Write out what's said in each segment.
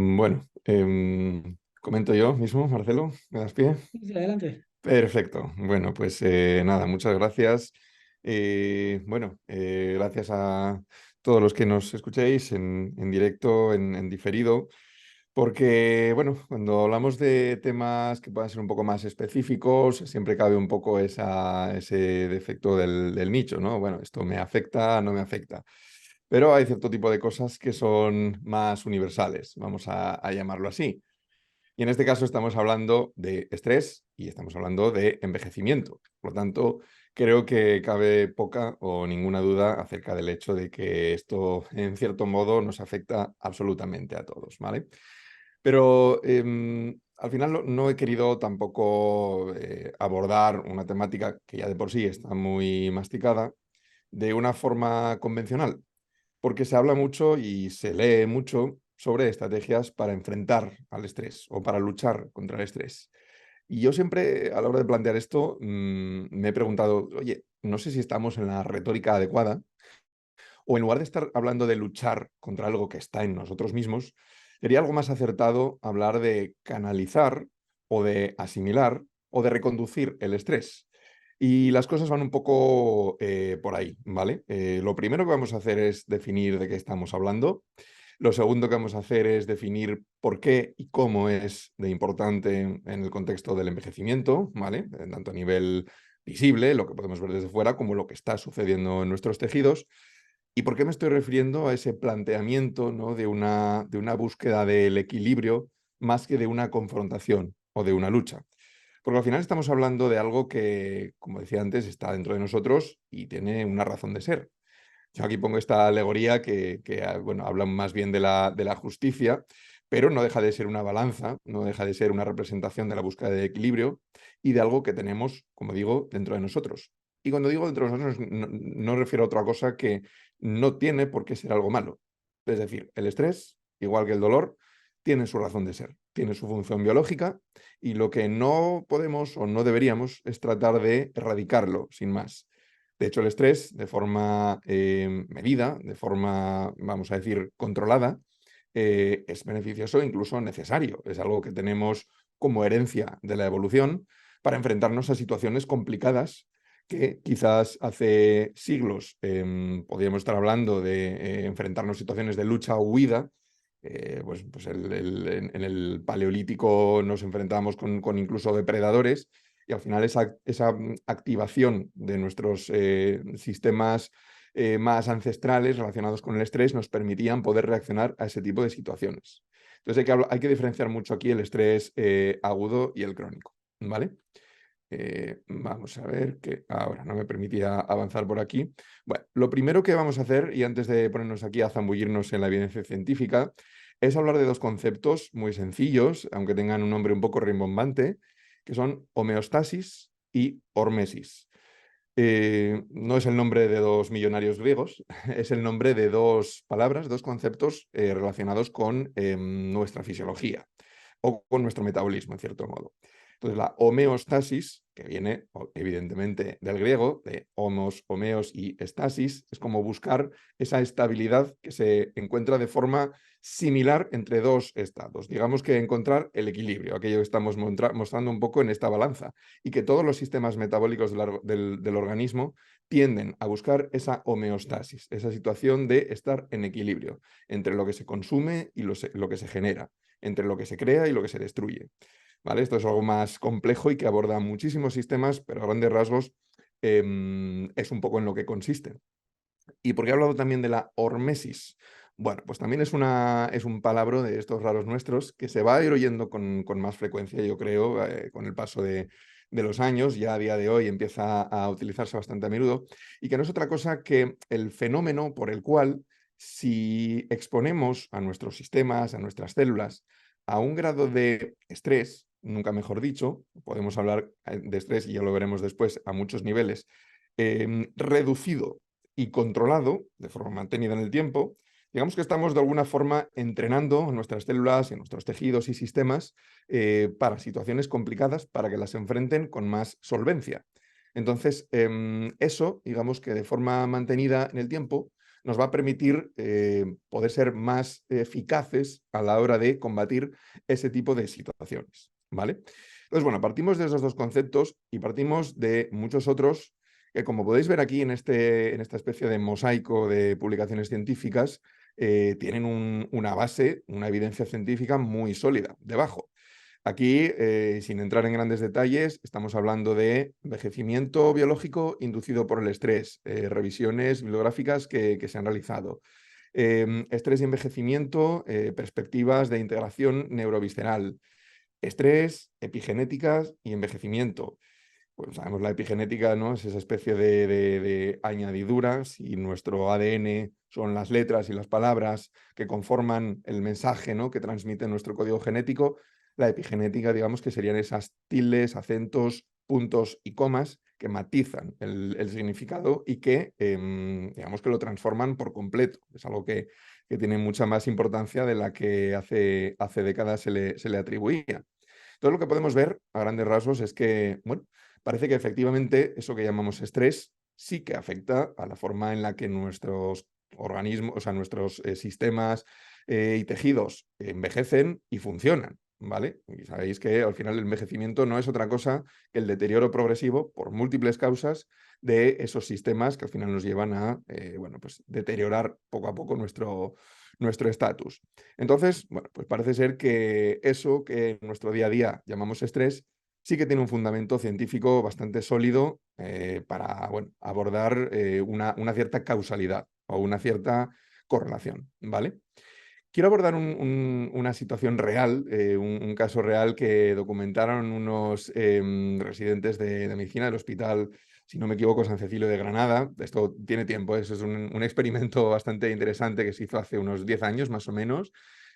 Bueno, comento yo mismo, Marcelo, ¿me das pie? Sí, sí, adelante. Perfecto. Bueno, pues nada, muchas gracias. Gracias a todos los que nos escuchéis en directo, en diferido, porque, bueno, cuando hablamos de temas que puedan ser un poco más específicos, siempre cabe un poco ese defecto del nicho, ¿no? Bueno, esto me afecta, no me afecta. Pero hay cierto tipo de cosas que son más universales, vamos a llamarlo así. Y en este caso estamos hablando de estrés y estamos hablando de envejecimiento. Por lo tanto, creo que cabe poca o ninguna duda acerca del hecho de que esto, en cierto modo, nos afecta absolutamente a todos, ¿vale? Pero al final no he querido tampoco abordar una temática que ya de por sí está muy masticada de una forma convencional, porque se habla mucho y se lee mucho sobre estrategias para enfrentar al estrés o para luchar contra el estrés. Y yo siempre, a la hora de plantear esto, me he preguntado, oye, no sé si estamos en la retórica adecuada o en lugar de estar hablando de luchar contra algo que está en nosotros mismos, sería algo más acertado hablar de canalizar o de asimilar o de reconducir el estrés. Y las cosas van un poco por ahí, ¿vale? Lo primero que vamos a hacer es definir de qué estamos hablando. Lo segundo que vamos a hacer es definir por qué y cómo es de importante en el contexto del envejecimiento, ¿vale? Tanto a nivel visible, lo que podemos ver desde fuera, como lo que está sucediendo en nuestros tejidos. ¿Y por qué me estoy refiriendo a ese planteamiento, ¿no? de una búsqueda del equilibrio más que de una confrontación o de una lucha? Porque al final estamos hablando de algo que, como decía antes, está dentro de nosotros y tiene una razón de ser. Yo aquí pongo esta alegoría bueno, habla más bien de la justicia, pero no deja de ser una balanza, no deja de ser una representación de la búsqueda de equilibrio y de algo que tenemos, como digo, dentro de nosotros. Y cuando digo dentro de nosotros, no refiero a otra cosa que no tiene por qué ser algo malo. Es decir, el estrés, igual que el dolor, tiene su razón de ser, tiene su función biológica y lo que no podemos o no deberíamos es tratar de erradicarlo, sin más. De hecho, el estrés, de forma medida, de forma, vamos a decir, controlada, es beneficioso e incluso necesario. Es algo que tenemos como herencia de la evolución para enfrentarnos a situaciones complicadas que quizás hace siglos podríamos estar hablando de enfrentarnos a situaciones de lucha o huida. Pues en el Paleolítico nos enfrentamos con incluso depredadores y al final esa activación de nuestros sistemas más ancestrales relacionados con el estrés nos permitían poder reaccionar a ese tipo de situaciones. Entonces hay que diferenciar mucho aquí el estrés agudo y el crónico, ¿vale? Vamos a ver que ahora no me permitía avanzar por aquí. Bueno, lo primero que vamos a hacer, y antes de ponernos aquí a zambullirnos en la evidencia científica, es hablar de dos conceptos muy sencillos, aunque tengan un nombre un poco rimbombante, que son homeostasis y hormesis. No es el nombre de dos millonarios griegos, es el nombre de dos palabras, dos conceptos relacionados con nuestra fisiología o con nuestro metabolismo, en cierto modo. Entonces, la homeostasis, que viene evidentemente del griego, de homos, homeos y estasis, es como buscar esa estabilidad que se encuentra de forma similar entre dos estados. Digamos que encontrar el equilibrio, aquello que estamos mostrando un poco en esta balanza, y que todos los sistemas metabólicos del organismo tienden a buscar esa homeostasis, esa situación de estar en equilibrio entre lo que se consume y lo que se genera, entre lo que se crea y lo que se destruye. ¿Vale? Esto es algo más complejo y que aborda muchísimos sistemas, pero a grandes rasgos es un poco en lo que consiste. ¿Y por qué he hablado también de la hormesis? Bueno, pues también es un palabra de estos raros nuestros que se va a ir oyendo con más frecuencia, yo creo, con el paso de los años, ya a día de hoy empieza a utilizarse bastante a menudo, y que no es otra cosa que el fenómeno por el cual si exponemos a nuestros sistemas, a nuestras células, a un grado de estrés, nunca mejor dicho, podemos hablar de estrés, y ya lo veremos después, a muchos niveles, reducido y controlado, de forma mantenida en el tiempo, digamos que estamos de alguna forma entrenando a nuestras células y a nuestros tejidos y sistemas para situaciones complicadas, para que las enfrenten con más solvencia. Entonces, eso, digamos que de forma mantenida en el tiempo, nos va a permitir poder ser más eficaces a la hora de combatir ese tipo de situaciones, ¿vale? Entonces, bueno, partimos de esos dos conceptos y partimos de muchos otros que, como podéis ver aquí en esta especie de mosaico de publicaciones científicas, tienen una base, una evidencia científica muy sólida debajo. Aquí, sin entrar en grandes detalles, estamos hablando de envejecimiento biológico inducido por el estrés, revisiones bibliográficas que se han realizado. Estrés y envejecimiento, perspectivas de integración neurovisceral. Estrés, epigenéticas y envejecimiento. Pues sabemos la epigenética, ¿no? Es esa especie de añadidura. Si nuestro ADN son las letras y las palabras que conforman el mensaje, ¿no?, que transmite nuestro código genético, la epigenética, digamos, que serían esas tildes, acentos, puntos y comas que matizan el significado y que, digamos, que lo transforman por completo. Es algo que tiene mucha más importancia de la que hace décadas se le atribuía. Entonces, lo que podemos ver a grandes rasgos es que, bueno, parece que efectivamente eso que llamamos estrés sí que afecta a la forma en la que nuestros organismos, o sea, nuestros sistemas y tejidos envejecen y funcionan, ¿vale? Y sabéis que al final el envejecimiento no es otra cosa que el deterioro progresivo por múltiples causas de esos sistemas que al final nos llevan a, bueno, pues deteriorar poco a poco nuestro estatus. Entonces, bueno, pues parece ser que eso que en nuestro día a día llamamos estrés sí que tiene un fundamento científico bastante sólido para, bueno, abordar una cierta causalidad o una cierta correlación, ¿vale? Quiero abordar una situación real, un caso real que documentaron unos residentes de medicina del hospital, si no me equivoco, San Cecilio de Granada. Esto tiene tiempo, eso es un experimento bastante interesante que se hizo hace unos 10 años más o menos.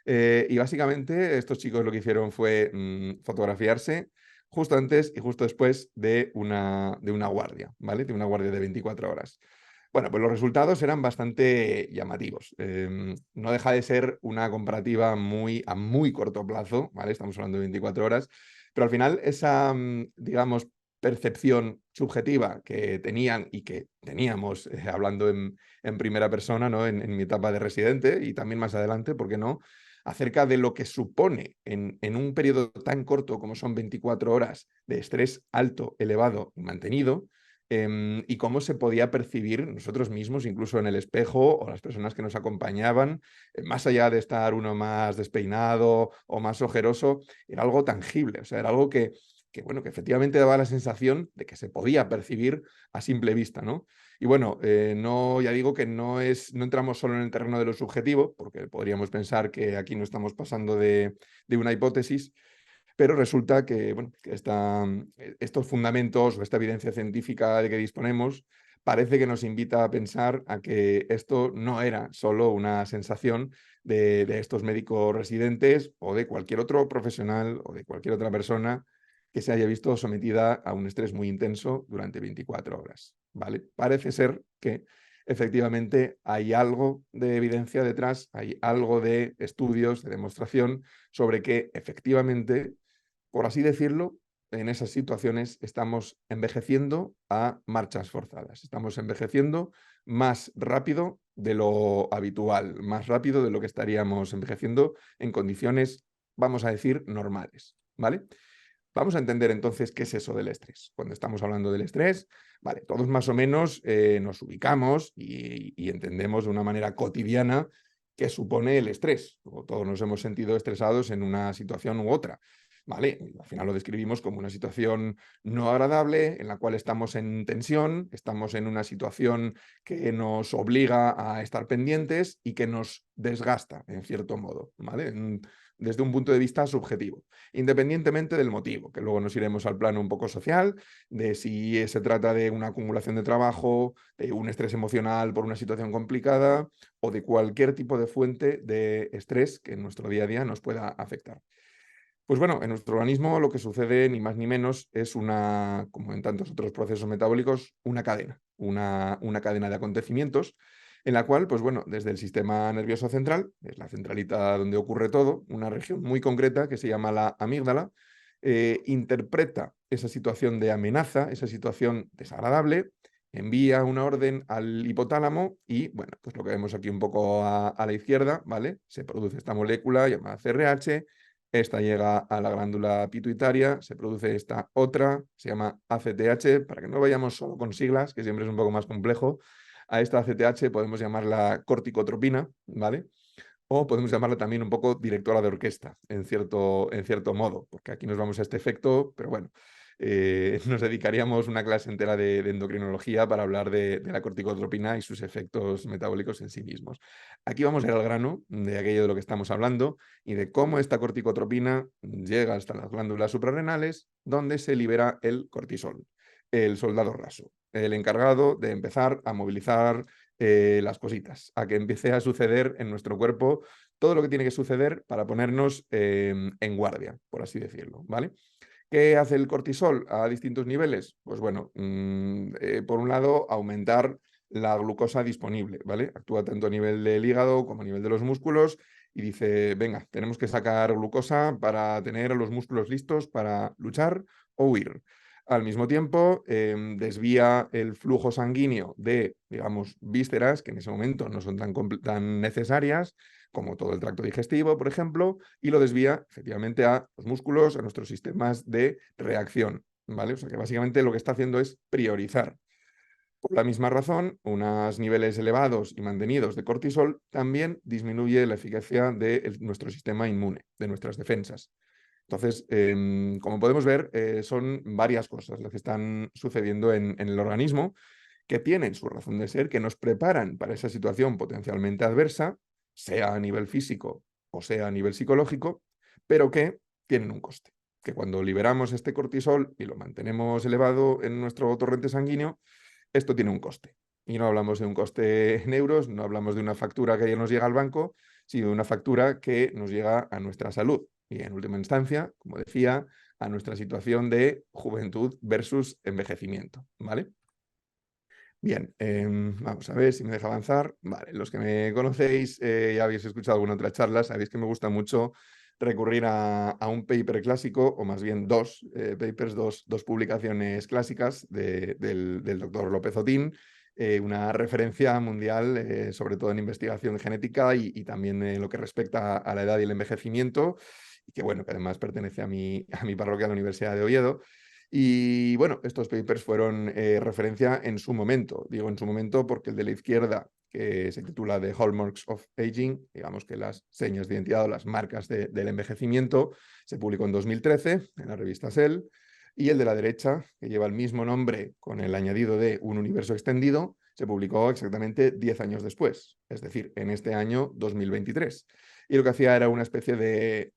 Y básicamente estos chicos lo que hicieron fue fotografiarse justo antes y justo después de una guardia, ¿vale? De una guardia de 24 horas. Bueno, pues los resultados eran bastante llamativos. No deja de ser una comparativa a muy corto plazo, ¿vale? Estamos hablando de 24 horas, pero al final esa, digamos, percepción subjetiva que tenían y que teníamos, hablando en primera persona, ¿no? En mi etapa de residente y también más adelante, ¿por qué no?, acerca de lo que supone en un periodo tan corto como son 24 horas de estrés alto, elevado y mantenido, y cómo se podía percibir nosotros mismos, incluso en el espejo, o las personas que nos acompañaban, más allá de estar uno más despeinado o más ojeroso, era algo tangible, o sea, era algo bueno, que efectivamente daba la sensación de que se podía percibir a simple vista, ¿no? Y bueno, no, ya digo que no entramos solo en el terreno de lo subjetivo, porque podríamos pensar que aquí no estamos pasando de una hipótesis, pero resulta que, bueno, que estos fundamentos o esta evidencia científica de que disponemos parece que nos invita a pensar a que esto no era solo una sensación de estos médicos residentes o de cualquier otro profesional o de cualquier otra persona que se haya visto sometida a un estrés muy intenso durante 24 horas, ¿vale? Parece ser que efectivamente hay algo de evidencia detrás, hay algo de estudios, de demostración sobre que efectivamente, por así decirlo, en esas situaciones estamos envejeciendo a marchas forzadas. Estamos envejeciendo más rápido de lo habitual, más rápido de lo que estaríamos envejeciendo en condiciones, vamos a decir, normales, ¿vale? Vamos a entender entonces qué es eso del estrés. Cuando estamos hablando del estrés, vale, todos más o menos nos ubicamos y entendemos de una manera cotidiana qué supone el estrés. Todos nos hemos sentido estresados en una situación u otra. ¿Vale? Al final lo describimos como una situación no agradable, en la cual estamos en tensión, estamos en una situación que nos obliga a estar pendientes y que nos desgasta, en cierto modo, ¿vale? Desde un punto de vista subjetivo, independientemente del motivo, que luego nos iremos al plano un poco social, de si se trata de una acumulación de trabajo, de un estrés emocional por una situación complicada o de cualquier tipo de fuente de estrés que en nuestro día a día nos pueda afectar. Pues bueno, en nuestro organismo lo que sucede ni más ni menos es una, como en tantos otros procesos metabólicos, una cadena, una cadena de acontecimientos en la cual, pues bueno, desde el sistema nervioso central, es la centralita donde ocurre todo, una región muy concreta que se llama la amígdala, interpreta esa situación de amenaza, esa situación desagradable envía una orden al hipotálamo y, bueno, pues lo que vemos aquí un poco a la izquierda, ¿vale? Se produce esta molécula llamada CRH, esta llega a la glándula pituitaria, se produce esta otra, se llama ACTH, para que no vayamos solo con siglas, que siempre es un poco más complejo. A esta ACTH podemos llamarla corticotropina, ¿vale? O podemos llamarla también un poco directora de orquesta, en cierto modo, porque aquí nos vamos a este efecto, pero bueno, nos dedicaríamos una clase entera de endocrinología para hablar de la corticotropina y sus efectos metabólicos en sí mismos. Aquí vamos a ir al grano de aquello de lo que estamos hablando y de cómo esta corticotropina llega hasta las glándulas suprarrenales, donde se libera el cortisol, el soldado raso, el encargado de empezar a movilizar las cositas, a que empiece a suceder en nuestro cuerpo todo lo que tiene que suceder para ponernos en guardia, por así decirlo, ¿vale? ¿Qué hace el cortisol a distintos niveles? Pues bueno, por un lado, aumentar la glucosa disponible, ¿vale? Actúa tanto a nivel del hígado como a nivel de los músculos y dice, venga, tenemos que sacar glucosa para tener a los músculos listos para luchar o huir. Al mismo tiempo, desvía el flujo sanguíneo de, digamos, vísceras, que en ese momento no son tan necesarias, como todo el tracto digestivo, por ejemplo, y lo desvía efectivamente a los músculos, a nuestros sistemas de reacción, ¿vale? O sea que básicamente lo que está haciendo es priorizar. Por la misma razón, unos niveles elevados y mantenidos de cortisol también disminuye la eficacia de nuestro sistema inmune, de nuestras defensas. Entonces, como podemos ver, son varias cosas las que están sucediendo en el organismo que tienen su razón de ser, que nos preparan para esa situación potencialmente adversa, sea a nivel físico o sea a nivel psicológico, pero que tienen un coste. Que cuando liberamos este cortisol y lo mantenemos elevado en nuestro torrente sanguíneo, esto tiene un coste. Y no hablamos de un coste en euros, no hablamos de una factura que ya nos llega al banco, sino de una factura que nos llega a nuestra salud. Y en última instancia, como decía, a nuestra situación de juventud versus envejecimiento, ¿vale? Bien, vamos a ver si me deja avanzar. Vale, los que me conocéis, ya habéis escuchado alguna otra charla, sabéis que me gusta mucho recurrir a un paper clásico, o más bien dos papers, dos publicaciones clásicas del doctor López Otín, una referencia mundial, sobre todo en investigación genética y también en lo que respecta a la edad y el envejecimiento, y que bueno, que además pertenece a mi parroquia, a la Universidad de Oviedo. Y bueno, estos papers fueron referencia en su momento. Digo en su momento porque el de la izquierda, que se titula The Hallmarks of Aging, digamos que las señas de identidad o las marcas del envejecimiento, se publicó en 2013 en la revista Cell. Y el de la derecha, que lleva el mismo nombre con el añadido de Un universo extendido, se publicó exactamente 10 años después, es decir, en este año 2023. Y lo que hacía era una especie de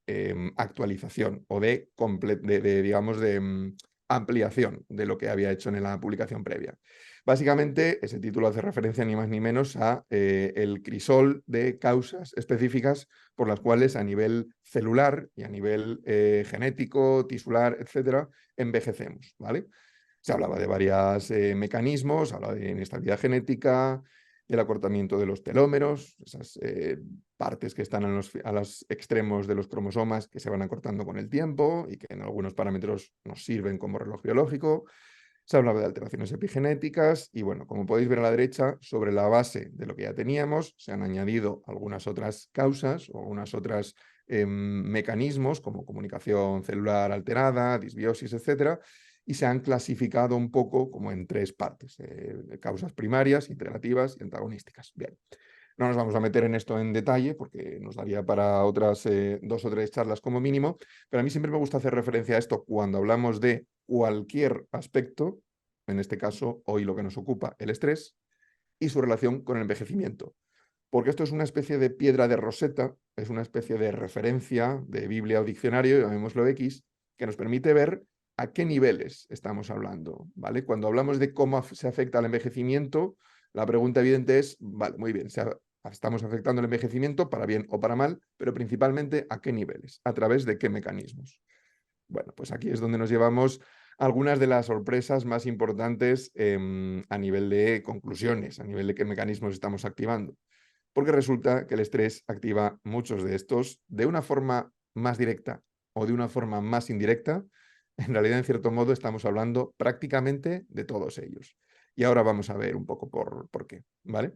actualización o digamos, de ampliación de lo que había hecho en la publicación previa. Básicamente, ese título hace referencia ni más ni menos a el crisol de causas específicas por las cuales a nivel celular y a nivel genético, tisular, etcétera, envejecemos, ¿vale? Se hablaba de varios mecanismos, hablaba de inestabilidad genética, del acortamiento de los telómeros, esas partes que están a los extremos de los cromosomas que se van acortando con el tiempo y que en algunos parámetros nos sirven como reloj biológico. Se hablaba de alteraciones epigenéticas y bueno, como podéis ver a la derecha, sobre la base de lo que ya teníamos, se han añadido algunas otras causas o algunas otras mecanismos como comunicación celular alterada, disbiosis, etcétera, y se han clasificado un poco como en tres partes, causas primarias, integrativas y antagonísticas. Bien, no nos vamos a meter en esto en detalle porque nos daría para otras 2 o 3 charlas como mínimo, pero a mí siempre me gusta hacer referencia a esto cuando hablamos de cualquier aspecto, en este caso hoy lo que nos ocupa, el estrés, y su relación con el envejecimiento. Porque esto es una especie de piedra de Rosetta, es una especie de referencia de Biblia o diccionario, llamémoslo X, que nos permite ver a qué niveles estamos hablando, ¿vale? Cuando hablamos de cómo se afecta al envejecimiento, la pregunta evidente es, vale, muy bien, estamos afectando el envejecimiento para bien o para mal, pero principalmente a qué niveles, a través de qué mecanismos. Bueno, pues aquí es donde nos llevamos algunas de las sorpresas más importantes a nivel de conclusiones, a nivel de qué mecanismos estamos activando. Porque resulta que el estrés activa muchos de estos de una forma más directa o de una forma más indirecta. En realidad, en cierto modo, estamos hablando prácticamente de todos ellos. Y ahora vamos a ver un poco por qué, ¿vale?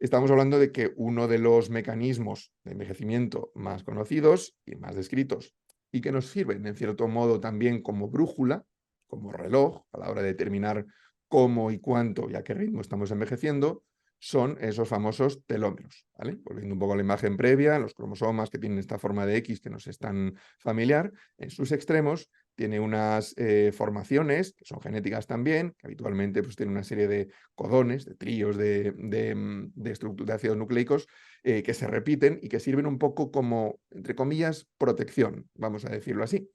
Estamos hablando de que uno de los mecanismos de envejecimiento más conocidos y más descritos y que nos sirven en cierto modo también como brújula, como reloj, a la hora de determinar cómo y cuánto y a qué ritmo estamos envejeciendo, son esos famosos telómeros, ¿vale? Volviendo un poco a la imagen previa, los cromosomas que tienen esta forma de X que nos es tan familiar, en sus extremos tiene unas formaciones, que son genéticas también, que habitualmente pues, tienen una serie de codones, de tríos de estructura de ácidos nucleicos que se repiten y que sirven un poco como, entre comillas, protección, vamos a decirlo así.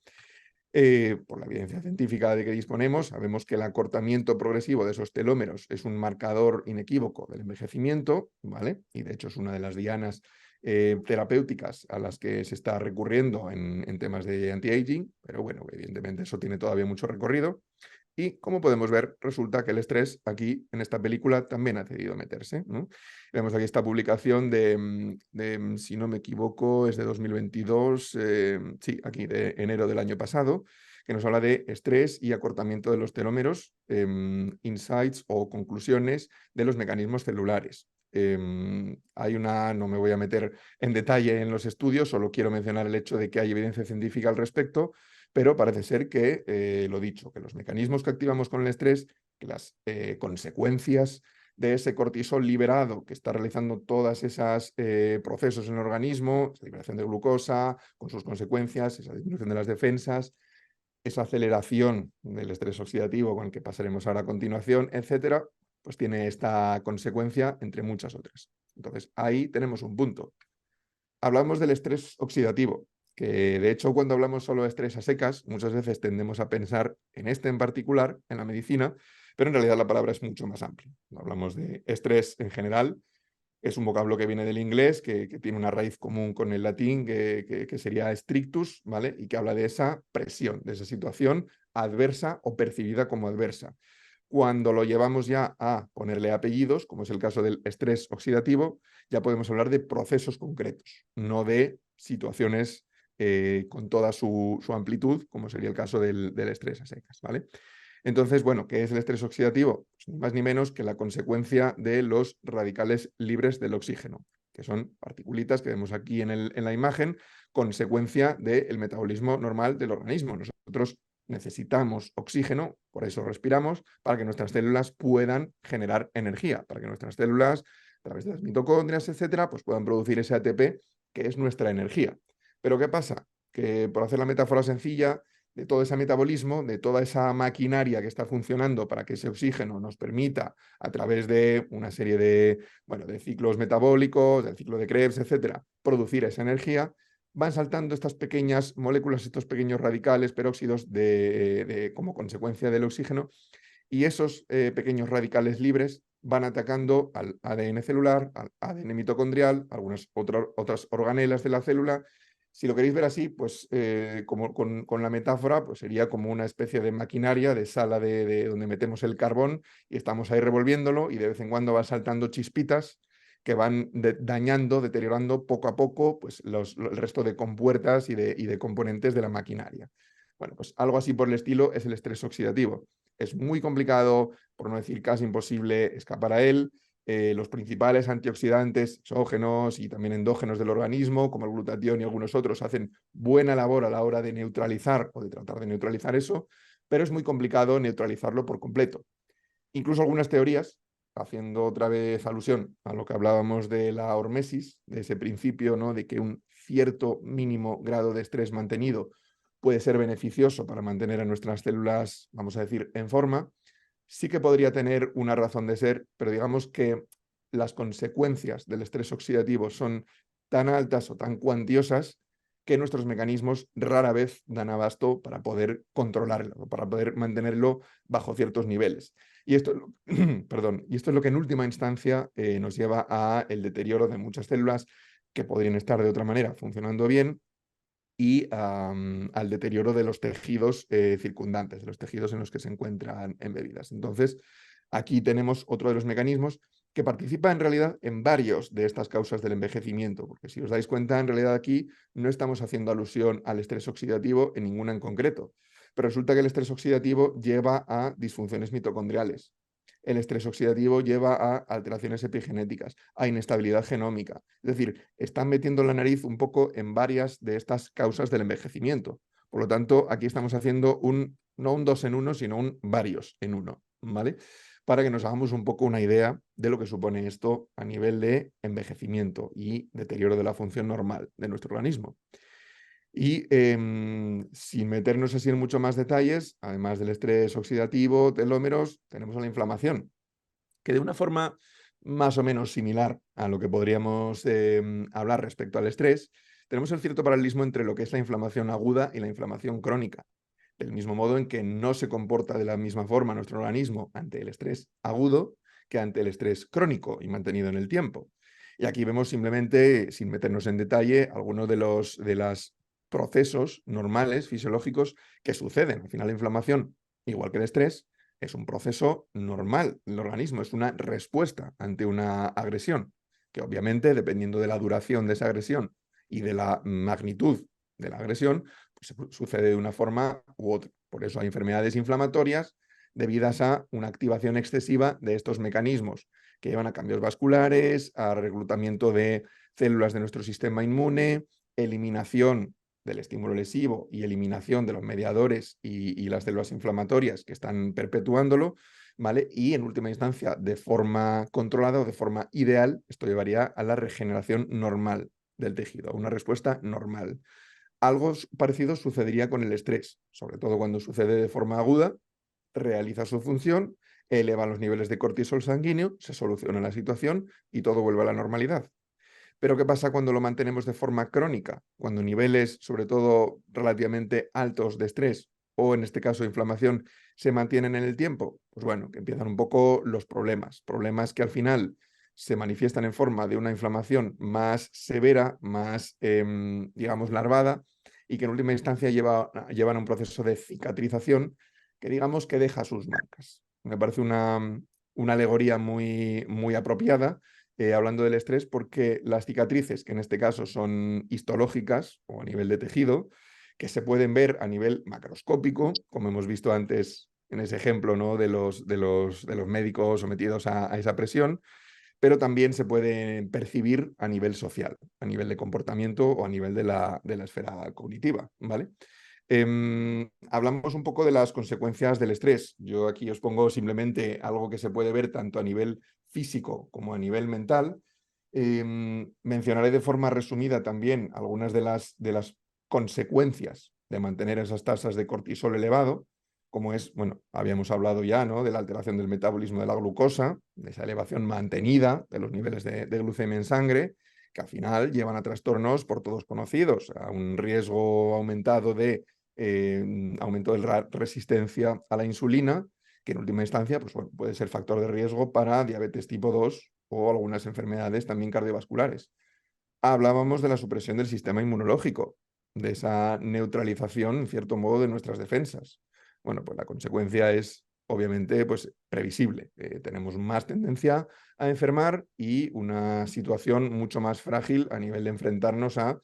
Por la evidencia científica de que disponemos, sabemos que el acortamiento progresivo de esos telómeros es un marcador inequívoco del envejecimiento, ¿vale? Y de hecho es una de las dianas terapéuticas a las que se está recurriendo en temas de anti-aging, pero bueno, evidentemente eso tiene todavía mucho recorrido. Y como podemos ver, resulta que el estrés aquí en esta película también ha decidido meterse, ¿no? Vemos aquí esta publicación si no me equivoco, es de 2022, sí, aquí de enero del año pasado, que nos habla de estrés y acortamiento de los telómeros, insights o conclusiones de los mecanismos celulares. Hay una, no me voy a meter en detalle en los estudios, solo quiero mencionar el hecho de que hay evidencia científica al respecto, pero parece ser que, lo dicho, que los mecanismos que activamos con el estrés, que las consecuencias de ese cortisol liberado que está realizando todas esas procesos en el organismo, esa liberación de glucosa, con sus consecuencias, esa disminución de las defensas, esa aceleración del estrés oxidativo con el que pasaremos ahora a continuación, etcétera, pues tiene esta consecuencia entre muchas otras. Entonces, ahí tenemos un punto. Hablamos del estrés oxidativo, que de hecho cuando hablamos solo de estrés a secas, muchas veces tendemos a pensar en este en particular, en la medicina, pero en realidad la palabra es mucho más amplia. Hablamos de estrés en general, es un vocablo que viene del inglés, que tiene una raíz común con el latín, que sería strictus, ¿vale? Y que habla de esa presión, de esa situación adversa o percibida como adversa. Cuando lo llevamos ya a ponerle apellidos, como es el caso del estrés oxidativo, ya podemos hablar de procesos concretos, no de situaciones con toda su amplitud, como sería el caso del estrés a secas, ¿vale? Entonces, bueno, ¿qué es el estrés oxidativo? Pues ni más ni menos que la consecuencia de los radicales libres del oxígeno, que son particulitas que vemos aquí en la imagen, consecuencia del metabolismo normal del organismo. Nosotros necesitamos oxígeno, por eso respiramos, para que nuestras células puedan generar energía, para que nuestras células, a través de las mitocondrias, etcétera, pues puedan producir ese ATP, que es nuestra energía. Pero ¿qué pasa? Que por hacer la metáfora sencilla, de todo ese metabolismo, de toda esa maquinaria que está funcionando para que ese oxígeno nos permita, a través de una serie de, bueno, de ciclos metabólicos, del ciclo de Krebs, etcétera, producir esa energía, van saltando estas pequeñas moléculas, estos pequeños radicales, peróxidos, como consecuencia del oxígeno, y esos pequeños radicales libres van atacando al ADN celular, al ADN mitocondrial, algunas otras organelas de la célula. Si lo queréis ver así, pues como con la metáfora, pues sería como una especie de maquinaria, de sala de donde metemos el carbón y estamos ahí revolviéndolo y de vez en cuando van saltando chispitas que van dañando, deteriorando poco a poco pues el resto de compuertas y de componentes de la maquinaria. Bueno, pues algo así por el estilo es el estrés oxidativo. Es muy complicado, por no decir casi imposible, escapar a él. Los principales antioxidantes exógenos y también endógenos del organismo, como el glutatión y algunos otros, hacen buena labor a la hora de neutralizar o de tratar de neutralizar eso, pero es muy complicado neutralizarlo por completo. Incluso algunas teorías, haciendo otra vez alusión a lo que hablábamos de la hormesis, de ese principio, ¿no?, de que un cierto mínimo grado de estrés mantenido puede ser beneficioso para mantener a nuestras células, vamos a decir, en forma, sí que podría tener una razón de ser, pero digamos que las consecuencias del estrés oxidativo son tan altas o tan cuantiosas que nuestros mecanismos rara vez dan abasto para poder controlarlo, para poder mantenerlo bajo ciertos niveles. Y esto, perdón, y esto es lo que en última instancia nos lleva a el deterioro de muchas células que podrían estar de otra manera funcionando bien y al deterioro de los tejidos circundantes, de los tejidos en los que se encuentran embebidas. Entonces, aquí tenemos otro de los mecanismos que participa en realidad en varios de estas causas del envejecimiento, porque si os dais cuenta, en realidad aquí no estamos haciendo alusión al estrés oxidativo en ninguna en concreto, pero resulta que el estrés oxidativo lleva a disfunciones mitocondriales. el estrés oxidativo lleva a alteraciones epigenéticas, a inestabilidad genómica. Es decir, están metiendo la nariz un poco en varias de estas causas del envejecimiento. Por lo tanto, aquí estamos haciendo no un dos en uno, sino un varios en uno, ¿vale? Para que nos hagamos un poco una idea de lo que supone esto a nivel de envejecimiento y deterioro de la función normal de nuestro organismo. Y sin meternos así en mucho más detalles, además del estrés oxidativo, telómeros, tenemos a la inflamación, que de una forma más o menos similar a lo que podríamos hablar respecto al estrés, tenemos el cierto paralelismo entre lo que es la inflamación aguda y la inflamación crónica. Del mismo modo en que no se comporta de la misma forma nuestro organismo ante el estrés agudo que ante el estrés crónico y mantenido en el tiempo. Y aquí vemos simplemente, sin meternos en detalle, algunos de los procesos normales, fisiológicos, que suceden. Al final, la inflamación, igual que el estrés, es un proceso normal del organismo, es una respuesta ante una agresión, que obviamente, dependiendo de la duración de esa agresión y de la magnitud de la agresión, pues sucede de una forma u otra. Por eso hay enfermedades inflamatorias debidas a una activación excesiva de estos mecanismos que llevan a cambios vasculares, a reclutamiento de células de nuestro sistema inmune, eliminación del estímulo lesivo y eliminación de los mediadores y las células inflamatorias que están perpetuándolo, ¿vale? Y en última instancia, de forma controlada o de forma ideal, esto llevaría a la regeneración normal del tejido, a una respuesta normal. Algo parecido sucedería con el estrés, sobre todo cuando sucede de forma aguda, realiza su función, eleva los niveles de cortisol sanguíneo, se soluciona la situación y todo vuelve a la normalidad. Pero ¿qué pasa cuando lo mantenemos de forma crónica? Cuando niveles, sobre todo relativamente altos de estrés o en este caso inflamación, se mantienen en el tiempo. Pues bueno, que empiezan un poco los problemas. Problemas que al final se manifiestan en forma de una inflamación más severa, más, digamos, larvada y que en última instancia llevan a un proceso de cicatrización que digamos que deja sus marcas. Me parece una alegoría muy, muy apropiada hablando del estrés, porque las cicatrices, que en este caso son histológicas o a nivel de tejido, que se pueden ver a nivel macroscópico, como hemos visto antes en ese ejemplo, ¿no? de los médicos sometidos a esa presión, pero también se pueden percibir a nivel social, a nivel de comportamiento o a nivel de la esfera cognitiva, ¿vale? Hablamos un poco de las consecuencias del estrés. Yo aquí os pongo simplemente algo que se puede ver tanto a nivel físico como a nivel mental. Mencionaré de forma resumida también algunas de las consecuencias de mantener esas tasas de cortisol elevado, como es, bueno, habíamos hablado ya, ¿no? De la alteración del metabolismo de la glucosa, de esa elevación mantenida de los niveles de glucemia en sangre, que al final llevan a trastornos por todos conocidos, a un riesgo aumentado de aumento de la resistencia a la insulina, que en última instancia pues, bueno, puede ser factor de riesgo para diabetes tipo 2 o algunas enfermedades también cardiovasculares. Hablábamos de la supresión del sistema inmunológico, de esa neutralización, en cierto modo, de nuestras defensas. Bueno, pues la consecuencia es, obviamente, pues previsible. Tenemos más tendencia a enfermar y una situación mucho más frágil a nivel de enfrentarnos a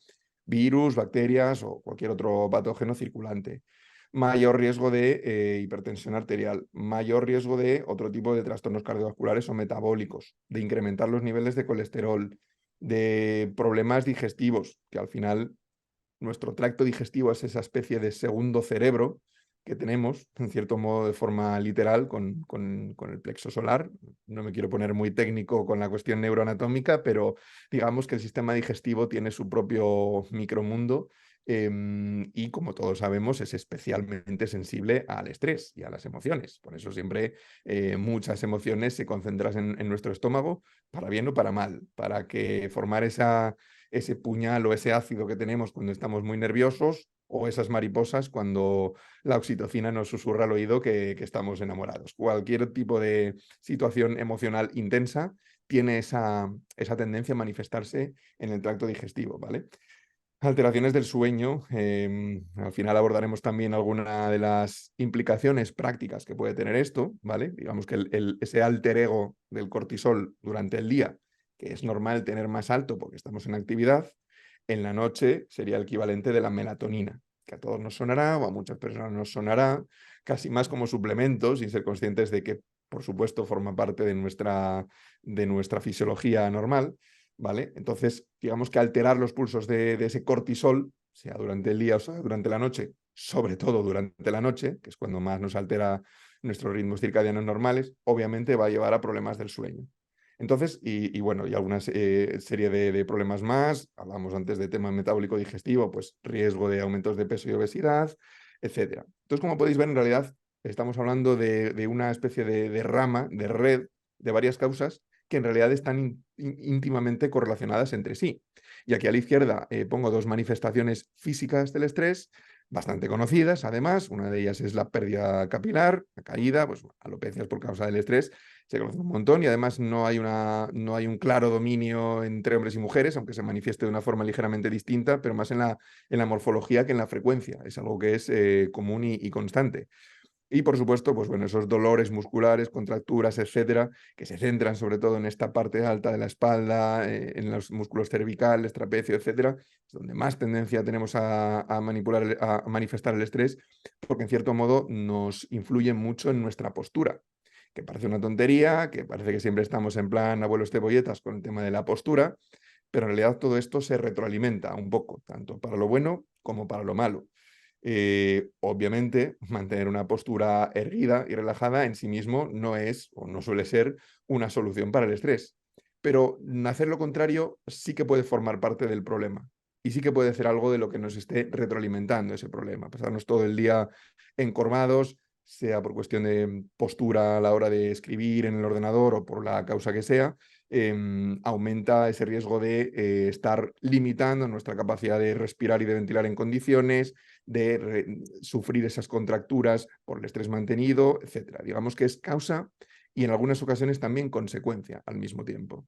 virus, bacterias o cualquier otro patógeno circulante. Mayor riesgo de hipertensión arterial, mayor riesgo de otro tipo de trastornos cardiovasculares o metabólicos, de incrementar los niveles de colesterol, de problemas digestivos, que al final nuestro tracto digestivo es esa especie de segundo cerebro que tenemos, en cierto modo de forma literal, con el plexo solar. No me quiero poner muy técnico con la cuestión neuroanatómica, pero digamos que el sistema digestivo tiene su propio micromundo y como todos sabemos es especialmente sensible al estrés y a las emociones. Por eso siempre muchas emociones se concentran en nuestro estómago, para bien o para mal, para que formar ese puñal o ese ácido que tenemos cuando estamos muy nerviosos o esas mariposas cuando la oxitocina nos susurra al oído que estamos enamorados. Cualquier tipo de situación emocional intensa tiene esa tendencia a manifestarse en el tracto digestivo, ¿vale? Alteraciones del sueño. Al final abordaremos también alguna de las implicaciones prácticas que puede tener esto, ¿vale? Digamos que ese alter ego del cortisol durante el día, que es normal tener más alto porque estamos en actividad, en la noche sería el equivalente de la melatonina, que a todos nos sonará o a muchas personas nos sonará, casi más como suplemento, sin ser conscientes de que, por supuesto, forma parte de nuestra fisiología normal, ¿vale? Entonces, digamos que alterar los pulsos de ese cortisol, sea durante el día o sea durante la noche, sobre todo durante la noche, que es cuando más nos altera nuestros ritmos circadianos normales, obviamente va a llevar a problemas del sueño. Entonces, bueno, y alguna serie de problemas más. Hablamos antes de tema metabólico digestivo, pues riesgo de aumentos de peso y obesidad, etcétera. Entonces, como podéis ver, en realidad estamos hablando de una especie de rama, de red, de varias causas que en realidad están íntimamente correlacionadas entre sí. Y aquí a la izquierda pongo dos manifestaciones físicas del estrés, bastante conocidas, además. Una de ellas es la pérdida capilar, la caída, pues alopecias por causa del estrés, se conoce un montón y además no hay un claro dominio entre hombres y mujeres, aunque se manifieste de una forma ligeramente distinta, pero más en la morfología que en la frecuencia. Es algo que es común y constante. Y por supuesto, pues bueno, esos dolores musculares, contracturas, etcétera, que se centran sobre todo en esta parte alta de la espalda, en los músculos cervicales, trapecio, etcétera, es donde más tendencia tenemos a manipular, a manifestar el estrés, porque en cierto modo nos influye mucho en nuestra postura, que parece una tontería, que parece que siempre estamos en plan abuelos cebolletas con el tema de la postura, pero en realidad todo esto se retroalimenta un poco, tanto para lo bueno como para lo malo. Obviamente, mantener una postura erguida y relajada en sí mismo no es o no suele ser una solución para el estrés, pero hacer lo contrario sí que puede formar parte del problema y sí que puede ser algo de lo que nos esté retroalimentando ese problema. Pasarnos todo el día encorvados, sea por cuestión de postura a la hora de escribir en el ordenador o por la causa que sea, aumenta ese riesgo de estar limitando nuestra capacidad de respirar y de ventilar en condiciones, de sufrir esas contracturas por el estrés mantenido, etcétera. Digamos que es causa y en algunas ocasiones también consecuencia al mismo tiempo.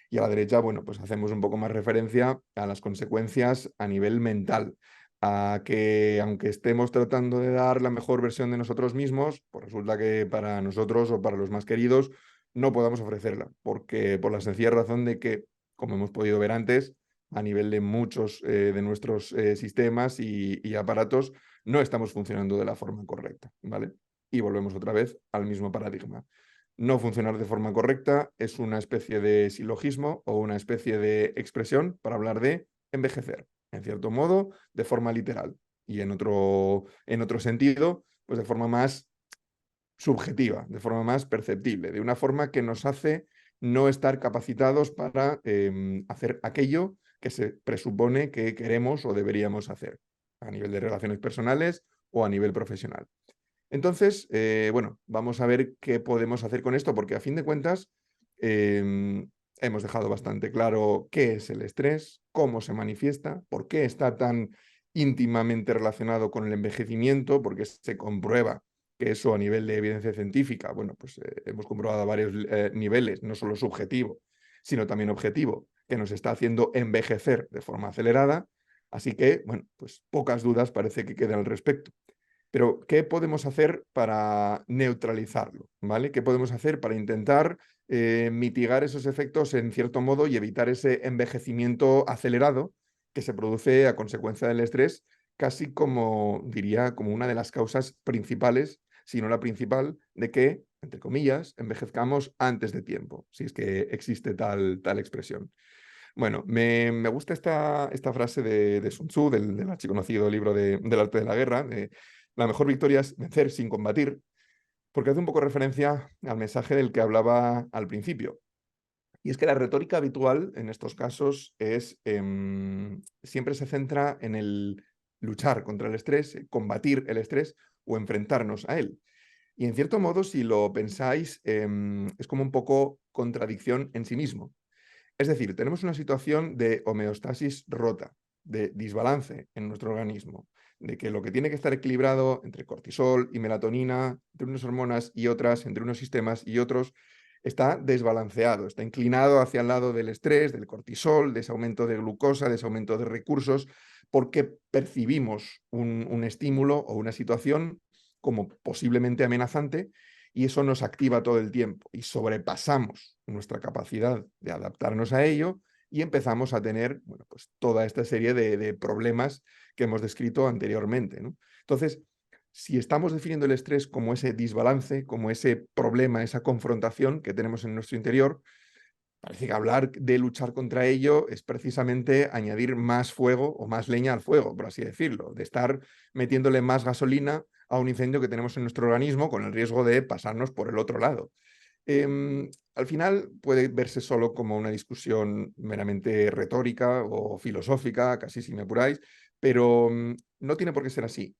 Y a la derecha, bueno, pues hacemos un poco más referencia a las consecuencias a nivel mental, a que aunque estemos tratando de dar la mejor versión de nosotros mismos, pues resulta que para nosotros o para los más queridos no podamos ofrecerla, porque por la sencilla razón de que, como hemos podido ver antes, a nivel de muchos de nuestros sistemas y aparatos, no estamos funcionando de la forma correcta, ¿vale? Y volvemos otra vez al mismo paradigma. No funcionar de forma correcta es una especie de silogismo o una especie de expresión para hablar de envejecer, en cierto modo, de forma literal, y en otro sentido, pues de forma más subjetiva, de forma más perceptible, de una forma que nos hace no estar capacitados para hacer aquello que se presupone que queremos o deberíamos hacer a nivel de relaciones personales o a nivel profesional. Entonces, bueno, vamos a ver qué podemos hacer con esto, porque a fin de cuentas hemos dejado bastante claro qué es el estrés, cómo se manifiesta, por qué está tan íntimamente relacionado con el envejecimiento, porque se comprueba que eso a nivel de evidencia científica, bueno, pues hemos comprobado a varios niveles, no solo subjetivo, sino también objetivo, que nos está haciendo envejecer de forma acelerada. Así que, bueno, pues pocas dudas parece que quedan al respecto. Pero, ¿qué podemos hacer para neutralizarlo? ¿Vale? ¿Qué podemos hacer para intentar mitigar esos efectos en cierto modo y evitar ese envejecimiento acelerado que se produce a consecuencia del estrés, casi como, diría, como una de las causas principales, si no la principal, de que, entre comillas, envejezcamos antes de tiempo, si es que existe tal expresión? Bueno, me gusta esta frase de Sun Tzu, del archiconocido libro del arte de la guerra, de la mejor victoria es vencer sin combatir, porque hace un poco referencia al mensaje del que hablaba al principio. Y es que la retórica habitual en estos casos es siempre se centra en el luchar contra el estrés, combatir el estrés o enfrentarnos a él. Y en cierto modo, si lo pensáis, es como un poco contradicción en sí mismo. Es decir, tenemos una situación de homeostasis rota, de desbalance en nuestro organismo, de que lo que tiene que estar equilibrado entre cortisol y melatonina, entre unas hormonas y otras, entre unos sistemas y otros, está desbalanceado, está inclinado hacia el lado del estrés, del cortisol, de ese aumento de glucosa, de ese aumento de recursos, porque percibimos un estímulo o una situación como posiblemente amenazante y eso nos activa todo el tiempo y sobrepasamos nuestra capacidad de adaptarnos a ello y empezamos a tener, bueno, pues toda esta serie de problemas que hemos descrito anteriormente, ¿no? Entonces, si estamos definiendo el estrés como ese desbalance, como ese problema, esa confrontación que tenemos en nuestro interior, parece que hablar de luchar contra ello es precisamente añadir más fuego o más leña al fuego, por así decirlo, de estar metiéndole más gasolina a un incendio que tenemos en nuestro organismo con el riesgo de pasarnos por el otro lado. Al final puede verse solo como una discusión meramente retórica o filosófica, casi si me apuráis, pero no tiene por qué ser así.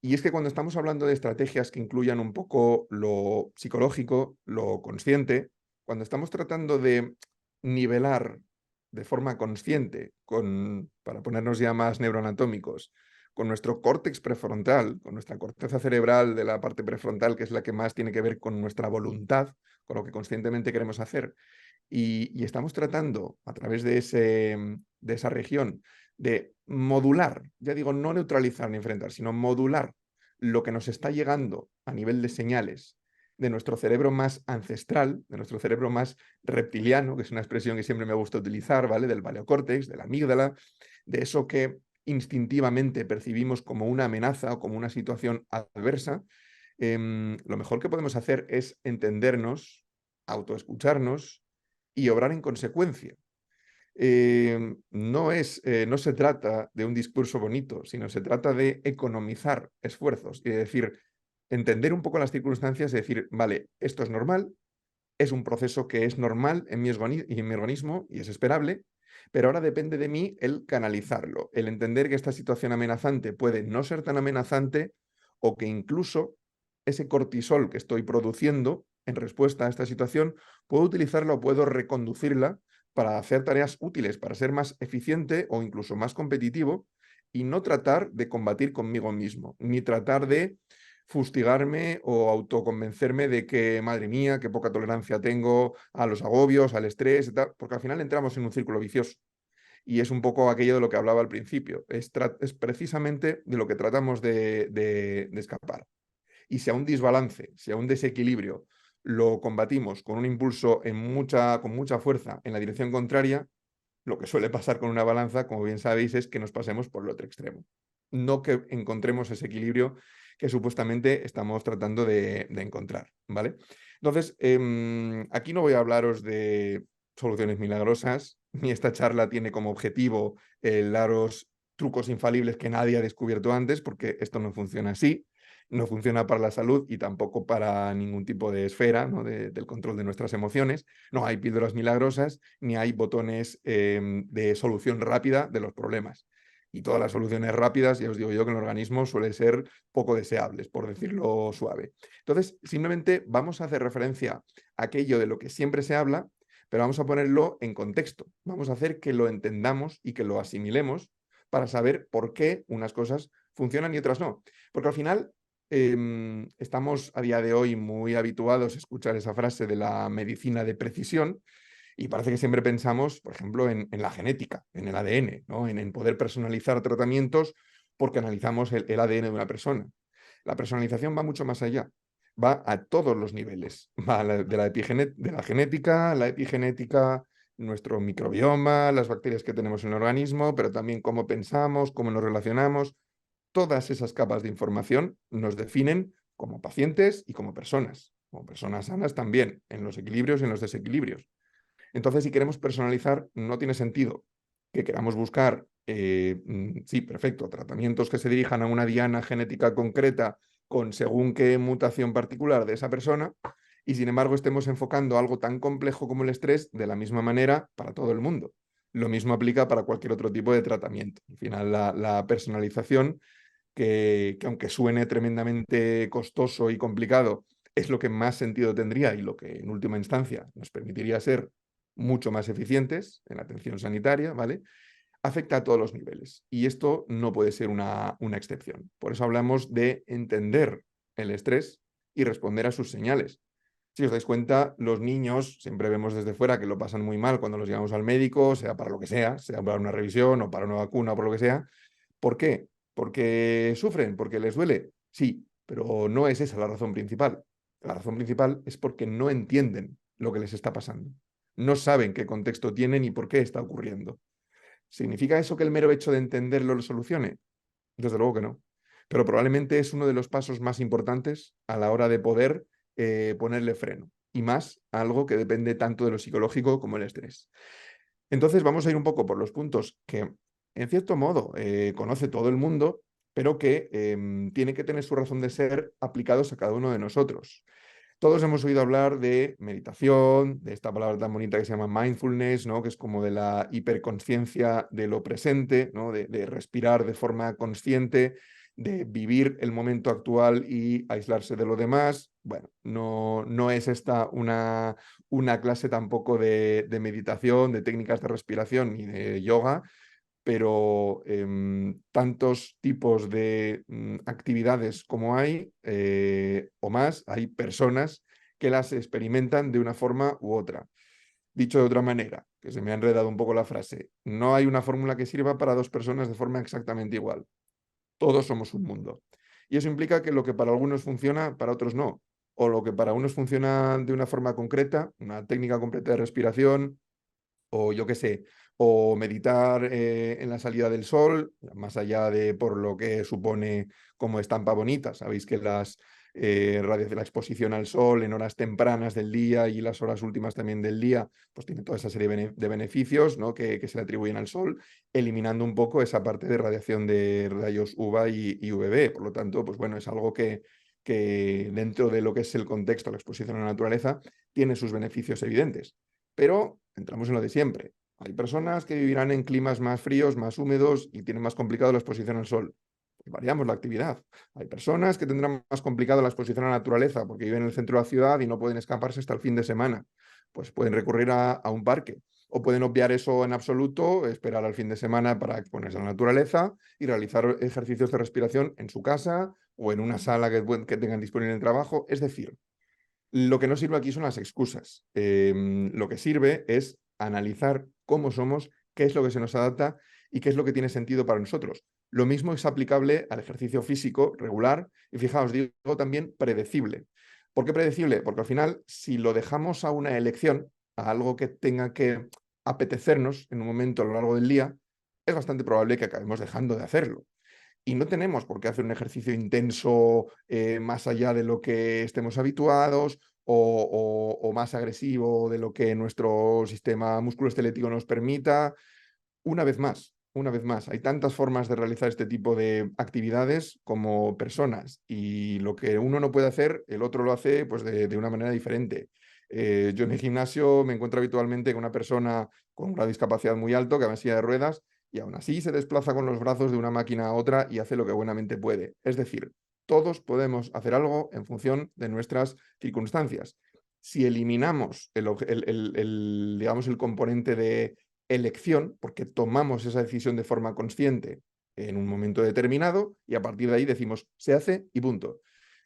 Y es que cuando estamos hablando de estrategias que incluyan un poco lo psicológico, lo consciente, cuando estamos tratando de nivelar de forma consciente, para ponernos ya más neuroanatómicos, con nuestro córtex prefrontal, con nuestra corteza cerebral de la parte prefrontal, que es la que más tiene que ver con nuestra voluntad, con lo que conscientemente queremos hacer, y estamos tratando a través de esa región de modular, ya digo, no neutralizar ni enfrentar, sino modular lo que nos está llegando a nivel de señales de nuestro cerebro más ancestral, de nuestro cerebro más reptiliano, que es una expresión que siempre me gusta utilizar, ¿vale? Del valeocórtex, de la amígdala, de eso que instintivamente percibimos como una amenaza o como una situación adversa. Lo mejor que podemos hacer es entendernos, autoescucharnos y obrar en consecuencia. No se trata de un discurso bonito, sino se trata de economizar esfuerzos y de decir, entender un poco las circunstancias y decir, vale, esto es normal, es un proceso que es normal en mi organismo y es esperable, pero ahora depende de mí el canalizarlo, el entender que esta situación amenazante puede no ser tan amenazante o que incluso ese cortisol que estoy produciendo en respuesta a esta situación, puedo utilizarla o puedo reconducirla para hacer tareas útiles, para ser más eficiente o incluso más competitivo y no tratar de combatir conmigo mismo, ni tratar de fustigarme o autoconvencerme de que, madre mía, qué poca tolerancia tengo a los agobios, al estrés, y tal, porque al final entramos en un círculo vicioso. Y es un poco aquello de lo que hablaba al principio. Es precisamente de lo que tratamos de escapar. Y si a un desbalance, si a un desequilibrio lo combatimos con un impulso con mucha fuerza en la dirección contraria, lo que suele pasar con una balanza, como bien sabéis, es que nos pasemos por el otro extremo. No que encontremos ese equilibrio que supuestamente estamos tratando de encontrar, ¿vale? Entonces, aquí no voy a hablaros de soluciones milagrosas, ni esta charla tiene como objetivo daros trucos infalibles que nadie ha descubierto antes, porque esto no funciona así, no funciona para la salud y tampoco para ningún tipo de esfera, ¿no? Del control de nuestras emociones. No hay píldoras milagrosas ni hay botones de solución rápida de los problemas. Y todas las soluciones rápidas, ya os digo yo que en el organismo suelen ser poco deseables, por decirlo suave. Entonces, simplemente vamos a hacer referencia a aquello de lo que siempre se habla, pero vamos a ponerlo en contexto. Vamos a hacer que lo entendamos y que lo asimilemos para saber por qué unas cosas funcionan y otras no. Porque al final estamos a día de hoy muy habituados a escuchar esa frase de la medicina de precisión y parece que siempre pensamos, por ejemplo, en la genética, en el ADN, ¿no? En poder personalizar tratamientos porque analizamos el ADN de una persona. La personalización va mucho más allá, va a todos los niveles, va de la genética, la epigenética, nuestro microbioma, las bacterias que tenemos en el organismo, pero también cómo pensamos, cómo nos relacionamos. Todas esas capas de información nos definen como pacientes y como personas sanas también, en los equilibrios y en los desequilibrios. Entonces, si queremos personalizar, no tiene sentido que queramos buscar, sí, perfecto, tratamientos que se dirijan a una diana genética concreta con según qué mutación particular de esa persona, y sin embargo estemos enfocando algo tan complejo como el estrés de la misma manera para todo el mundo. Lo mismo aplica para cualquier otro tipo de tratamiento. Al final, la personalización que aunque suene tremendamente costoso y complicado, es lo que más sentido tendría y lo que en última instancia nos permitiría ser mucho más eficientes en la atención sanitaria, ¿vale? Afecta a todos los niveles y esto no puede ser una excepción. Por eso hablamos de entender el estrés y responder a sus señales. Si os dais cuenta, los niños siempre vemos desde fuera que lo pasan muy mal cuando los llevamos al médico, sea para lo que sea para una revisión o para una vacuna o por lo que sea. ¿Por qué? ¿Porque sufren? ¿Porque les duele? Sí, pero no es esa la razón principal. La razón principal es porque no entienden lo que les está pasando. no saben qué contexto tienen y por qué está ocurriendo. ¿Significa eso que el mero hecho de entenderlo lo solucione? Desde luego que no. Pero probablemente es uno de los pasos más importantes a la hora de poder ponerle freno. Y más a algo que depende tanto de lo psicológico como el estrés. Entonces vamos a ir un poco por los puntos que, en cierto modo, conoce todo el mundo, pero que tiene que tener su razón de ser aplicados a cada uno de nosotros. Todos hemos oído hablar de meditación, de esta palabra tan bonita que se llama mindfulness, ¿no? Que es como de la hiperconsciencia de lo presente, ¿no? De respirar de forma consciente, de vivir el momento actual y aislarse de lo demás. Bueno, no es esta una clase tampoco de meditación, de técnicas de respiración ni de yoga, pero tantos tipos de actividades como hay, o más, hay personas que las experimentan de una forma u otra. Dicho de otra manera, que se me ha enredado un poco la frase, no hay una fórmula que sirva para dos personas de forma exactamente igual. Todos somos un mundo. Y eso implica que lo que para algunos funciona, para otros no. O lo que para unos funciona de una forma concreta, una técnica completa de respiración, o yo qué sé, o meditar en la salida del sol, más allá de por lo que supone como estampa bonita. Sabéis que la exposición al sol en horas tempranas del día y las horas últimas también del día, pues tiene toda esa serie de beneficios, ¿no? que se le atribuyen al sol, eliminando un poco esa parte de radiación de rayos UVA y UVB. Por lo tanto, pues bueno, es algo que dentro de lo que es el contexto, la exposición a la naturaleza, tiene sus beneficios evidentes. Pero entramos en lo de siempre. Hay personas que vivirán en climas más fríos, más húmedos y tienen más complicado la exposición al sol. Pues variamos la actividad. Hay personas que tendrán más complicado la exposición a la naturaleza porque viven en el centro de la ciudad y no pueden escaparse hasta el fin de semana. Pues pueden recurrir a un parque. O pueden obviar eso en absoluto, esperar al fin de semana para exponerse a la naturaleza y realizar ejercicios de respiración en su casa o en una sala que tengan disponible en el trabajo. Es decir, lo que no sirve aquí son las excusas. Lo que sirve es analizar cómo somos, qué es lo que se nos adapta y qué es lo que tiene sentido para nosotros. Lo mismo es aplicable al ejercicio físico regular y fijaos, digo también predecible. ¿Por qué predecible? Porque al final, si lo dejamos a una elección, a algo que tenga que apetecernos en un momento a lo largo del día, es bastante probable que acabemos dejando de hacerlo. Y no tenemos por qué hacer un ejercicio intenso más allá de lo que estemos habituados o más agresivo de lo que nuestro sistema musculoesquelético nos permita. Una vez más, hay tantas formas de realizar este tipo de actividades como personas y lo que uno no puede hacer, el otro lo hace pues de una manera diferente. Yo en el gimnasio me encuentro habitualmente con una persona con una discapacidad muy alto que va en silla de ruedas y aún así se desplaza con los brazos de una máquina a otra y hace lo que buenamente puede. Es decir, todos podemos hacer algo en función de nuestras circunstancias. Si eliminamos digamos, el componente de elección, porque tomamos esa decisión de forma consciente en un momento determinado y a partir de ahí decimos, se hace y punto.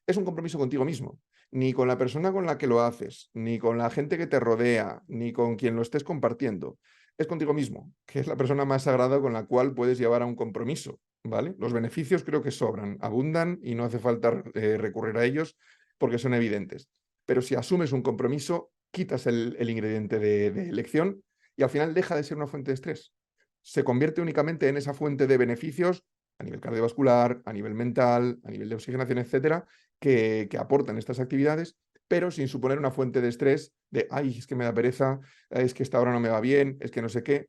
Es un compromiso contigo mismo, ni con la persona con la que lo haces, ni con la gente que te rodea, ni con quien lo estés compartiendo. Es contigo mismo, que es la persona más sagrada con la cual puedes llevar a un compromiso, ¿vale? Los beneficios creo que sobran, abundan y no hace falta recurrir a ellos porque son evidentes. Pero si asumes un compromiso, quitas el ingrediente de elección y al final deja de ser una fuente de estrés. Se convierte únicamente en esa fuente de beneficios a nivel cardiovascular, a nivel mental, a nivel de oxigenación, etcétera, que aportan estas actividades, pero sin suponer una fuente de estrés de, ay, es que me da pereza, es que esta hora no me va bien, es que no sé qué.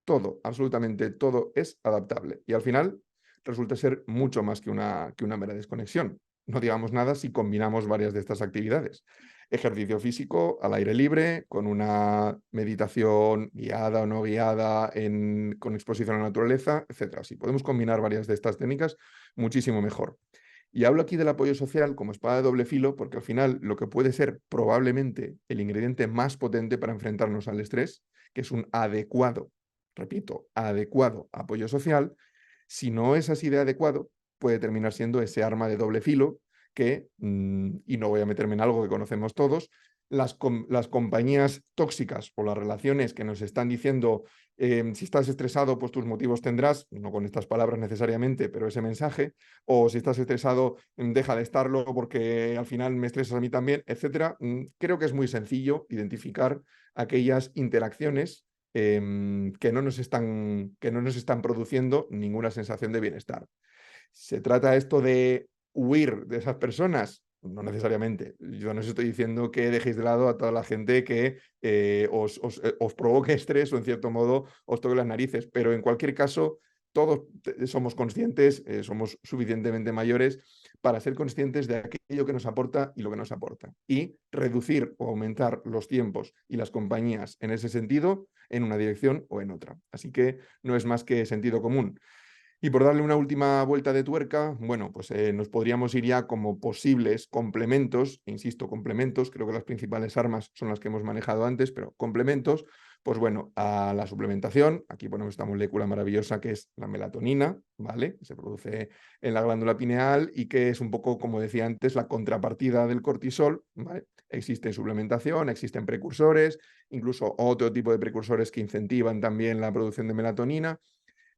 Todo, absolutamente todo es adaptable. Y al final resulta ser mucho más que una mera desconexión. No digamos nada si combinamos varias de estas actividades. Ejercicio físico al aire libre, con una meditación guiada o no guiada, con exposición a la naturaleza, etcétera. Si podemos combinar varias de estas técnicas, muchísimo mejor. Y hablo aquí del apoyo social como espada de doble filo, porque al final lo que puede ser probablemente el ingrediente más potente para enfrentarnos al estrés, que es un adecuado, repito, adecuado apoyo social, si no es así de adecuado, puede terminar siendo ese arma de doble filo que, y no voy a meterme en algo que conocemos todos, las compañías tóxicas o las relaciones que nos están diciendo si estás estresado, pues tus motivos tendrás, no con estas palabras necesariamente, pero ese mensaje, o si estás estresado, deja de estarlo porque al final me estresas a mí también, etcétera. Creo que es muy sencillo identificar aquellas interacciones que no nos están produciendo ninguna sensación de bienestar. ¿Se trata esto de huir de esas personas? No necesariamente. Yo no os estoy diciendo que dejéis de lado a toda la gente que os provoque estrés o en cierto modo os toque las narices, pero en cualquier caso todos somos conscientes, somos suficientemente mayores para ser conscientes de aquello que nos aporta y lo que nos aporta. Y reducir o aumentar los tiempos y las compañías en ese sentido, en una dirección o en otra. Así que no es más que sentido común. Y por darle una última vuelta de tuerca, bueno, pues nos podríamos ir ya como posibles complementos, insisto, complementos, creo que las principales armas son las que hemos manejado antes, pero complementos, pues bueno, a la suplementación, aquí ponemos esta molécula maravillosa que es la melatonina, ¿vale? Que se produce en la glándula pineal y que es un poco, como decía antes, la contrapartida del cortisol, ¿vale? Existe suplementación, existen precursores, incluso otro tipo de precursores que incentivan también la producción de melatonina.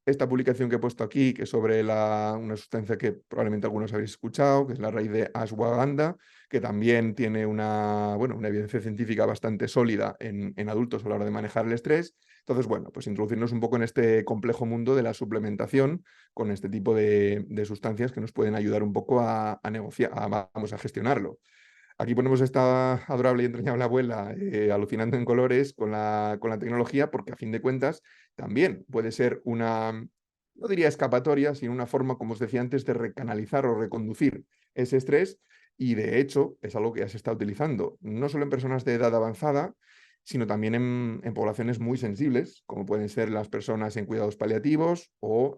Esta publicación que he puesto aquí, que es sobre una sustancia que probablemente algunos habéis escuchado, que es la raíz de ashwagandha, que también tiene bueno, una evidencia científica bastante sólida en adultos a la hora de manejar el estrés. Entonces, bueno, pues introducirnos un poco en este complejo mundo de la suplementación con este tipo de sustancias que nos pueden ayudar un poco a negociar, vamos, a gestionarlo. Aquí ponemos esta adorable y entrañable abuela alucinando en colores con la tecnología, porque a fin de cuentas también puede ser una, no diría escapatoria, sino una forma, como os decía antes, de recanalizar o reconducir ese estrés. Y de hecho es algo que ya se está utilizando, no solo en personas de edad avanzada, sino también en poblaciones muy sensibles, como pueden ser las personas en cuidados paliativos o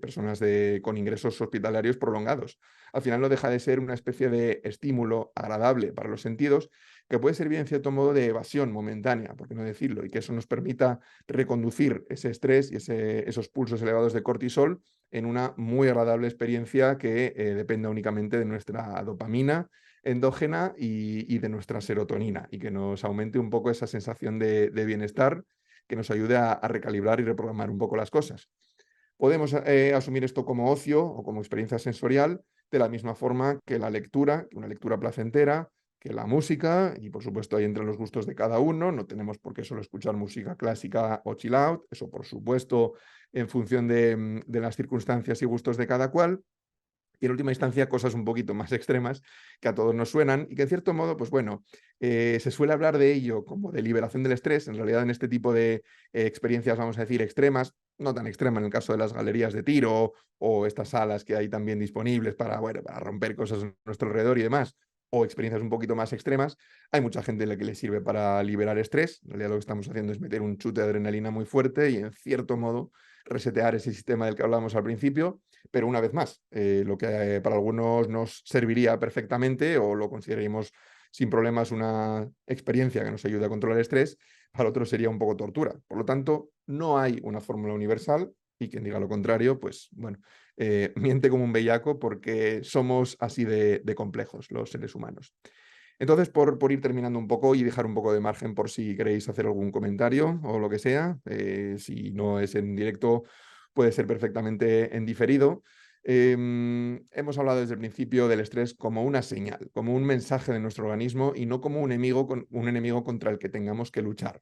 personas con ingresos hospitalarios prolongados. Al final no deja de ser una especie de estímulo agradable para los sentidos que puede servir en cierto modo de evasión momentánea, por qué no decirlo, y que eso nos permita reconducir ese estrés y esos pulsos elevados de cortisol en una muy agradable experiencia que dependa únicamente de nuestra dopamina endógena y de nuestra serotonina y que nos aumente un poco esa sensación de bienestar, que nos ayude a recalibrar y reprogramar un poco las cosas. Podemos asumir esto como ocio o como experiencia sensorial de la misma forma que la lectura, que una lectura placentera, que la música, y por supuesto ahí entran los gustos de cada uno, no tenemos por qué solo escuchar música clásica o chill out, eso por supuesto en función de las circunstancias y gustos de cada cual, y en última instancia cosas un poquito más extremas que a todos nos suenan y que en cierto modo, pues bueno, se suele hablar de ello como de liberación del estrés, en realidad en este tipo de experiencias, vamos a decir, extremas, no tan extrema en el caso de las galerías de tiro o estas salas que hay también disponibles para, bueno, para romper cosas a nuestro alrededor y demás, o experiencias un poquito más extremas, hay mucha gente a la que le sirve para liberar estrés. En realidad lo que estamos haciendo es meter un chute de adrenalina muy fuerte y en cierto modo resetear ese sistema del que hablábamos al principio, pero una vez más, lo que para algunos nos serviría perfectamente o lo consideraríamos sin problemas una experiencia que nos ayude a controlar el estrés, para otros sería un poco tortura. Por lo tanto, no hay una fórmula universal y quien diga lo contrario, pues bueno, miente como un bellaco porque somos así de complejos los seres humanos. Entonces, por ir terminando un poco y dejar un poco de margen por si queréis hacer algún comentario o lo que sea, si no es en directo, puede ser perfectamente en diferido. Hemos hablado desde el principio del estrés como una señal, como un mensaje de nuestro organismo y no como un enemigo contra el que tengamos que luchar.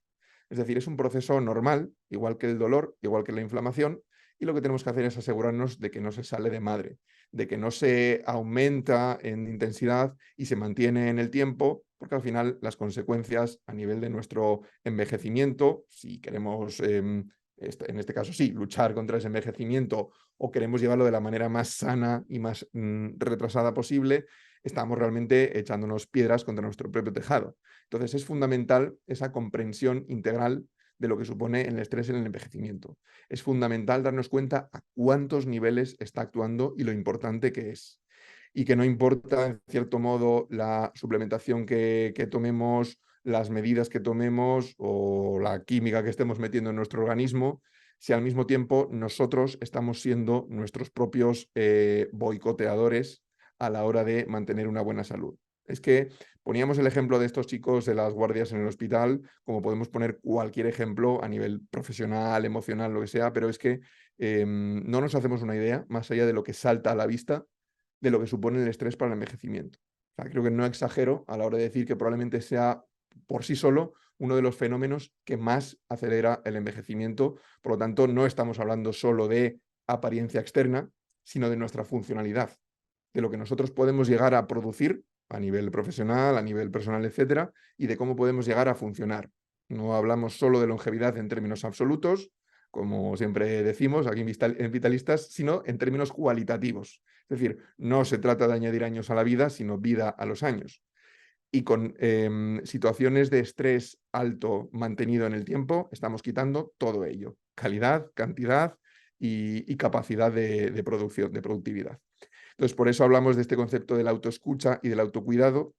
Es decir, es un proceso normal, igual que el dolor, igual que la inflamación, y lo que tenemos que hacer es asegurarnos de que no se sale de madre, de que no se aumenta en intensidad y se mantiene en el tiempo, porque al final las consecuencias a nivel de nuestro envejecimiento, si queremos, en este caso sí, luchar contra ese envejecimiento o queremos llevarlo de la manera más sana y más retrasada posible, estamos realmente echándonos piedras contra nuestro propio tejado. Entonces es fundamental esa comprensión integral de lo que supone el estrés en el envejecimiento. Es fundamental darnos cuenta a cuántos niveles está actuando y lo importante que es. Y que no importa, en cierto modo, la suplementación que tomemos, las medidas que tomemos o la química que estemos metiendo en nuestro organismo, si al mismo tiempo nosotros estamos siendo nuestros propios boicoteadores a la hora de mantener una buena salud. Es que poníamos el ejemplo de estos chicos de las guardias en el hospital, como podemos poner cualquier ejemplo a nivel profesional, emocional, lo que sea, pero es que no nos hacemos una idea, más allá de lo que salta a la vista, de lo que supone el estrés para el envejecimiento. O sea, creo que no exagero a la hora de decir que probablemente sea por sí solo uno de los fenómenos que más acelera el envejecimiento. Por lo tanto, no estamos hablando solo de apariencia externa, sino de nuestra funcionalidad, de lo que nosotros podemos llegar a producir a nivel profesional, a nivel personal, etcétera, y de cómo podemos llegar a funcionar. No hablamos solo de longevidad en términos absolutos, como siempre decimos aquí en Vitalistas, sino en términos cualitativos. Es decir, no se trata de añadir años a la vida, sino vida a los años. Y con situaciones de estrés alto mantenido en el tiempo, estamos quitando todo ello. Calidad, cantidad y capacidad de producción, de productividad. Entonces, por eso hablamos de este concepto de la autoescucha y del autocuidado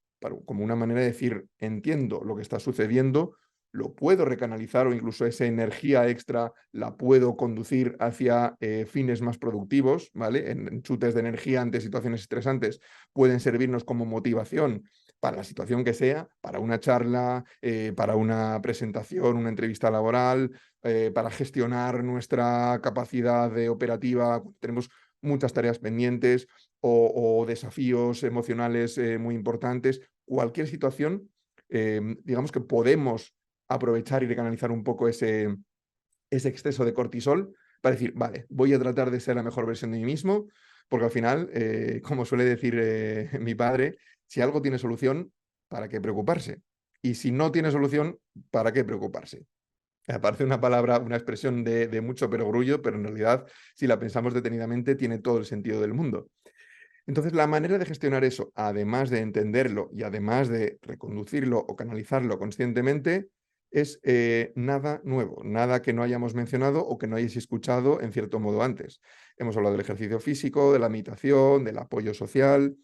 como una manera de decir, entiendo lo que está sucediendo, lo puedo recanalizar o incluso esa energía extra la puedo conducir hacia fines más productivos, ¿vale? En chutes de energía ante situaciones estresantes pueden servirnos como motivación para la situación que sea, para una charla, para una presentación, una entrevista laboral, para gestionar nuestra capacidad de operativa. Tenemos muchas tareas pendientes o desafíos emocionales muy importantes. Cualquier situación, digamos que podemos aprovechar y recanalizar un poco ese exceso de cortisol para decir, vale, voy a tratar de ser la mejor versión de mí mismo, porque al final, como suele decir mi padre, si algo tiene solución, ¿para qué preocuparse? Y si no tiene solución, ¿para qué preocuparse? Parece una palabra, una expresión de mucho perogrullo, pero en realidad, si la pensamos detenidamente, tiene todo el sentido del mundo. Entonces, la manera de gestionar eso, además de entenderlo y además de reconducirlo o canalizarlo conscientemente, es nada nuevo, nada que no hayamos mencionado o que no hayáis escuchado en cierto modo antes. Hemos hablado del ejercicio físico, de la meditación, del apoyo social,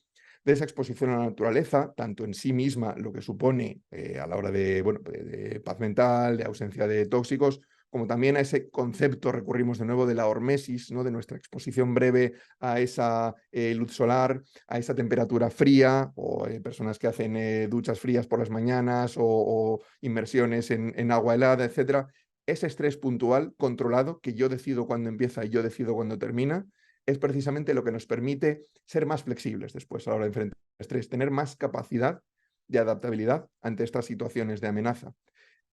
de esa exposición a la naturaleza, tanto en sí misma, lo que supone a la hora de, bueno, de paz mental, de ausencia de tóxicos, como también a ese concepto, recurrimos de nuevo, de la hormesis, ¿no? De nuestra exposición breve a esa luz solar, a esa temperatura fría, o personas que hacen duchas frías por las mañanas o inmersiones en agua helada, etcétera. Ese estrés puntual, controlado, que yo decido cuándo empieza y yo decido cuándo termina, es precisamente lo que nos permite ser más flexibles después a la hora de enfrentar el estrés, tener más capacidad de adaptabilidad ante estas situaciones de amenaza.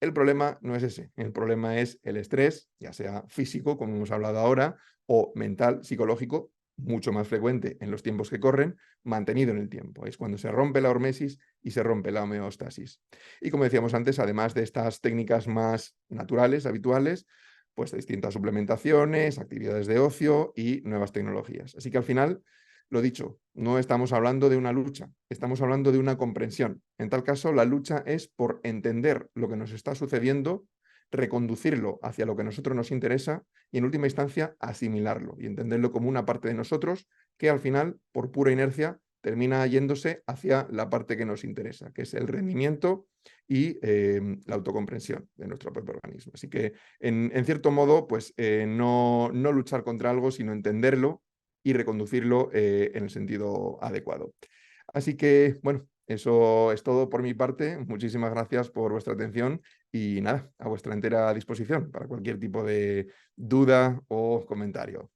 El problema no es ese, el problema es el estrés, ya sea físico, como hemos hablado ahora, o mental, psicológico, mucho más frecuente en los tiempos que corren, mantenido en el tiempo. Es cuando se rompe la hormesis y se rompe la homeostasis. Y como decíamos antes, además de estas técnicas más naturales, habituales, pues distintas suplementaciones, actividades de ocio y nuevas tecnologías. Así que al final, lo dicho, no estamos hablando de una lucha, estamos hablando de una comprensión. En tal caso, la lucha es por entender lo que nos está sucediendo, reconducirlo hacia lo que a nosotros nos interesa y, en última instancia, asimilarlo y entenderlo como una parte de nosotros que al final, por pura inercia, termina yéndose hacia la parte que nos interesa, que es el rendimiento y la autocomprensión de nuestro propio organismo. Así que, en cierto modo, pues no luchar contra algo, sino entenderlo y reconducirlo en el sentido adecuado. Así que, bueno, eso es todo por mi parte. Muchísimas gracias por vuestra atención y nada, a vuestra entera disposición para cualquier tipo de duda o comentario.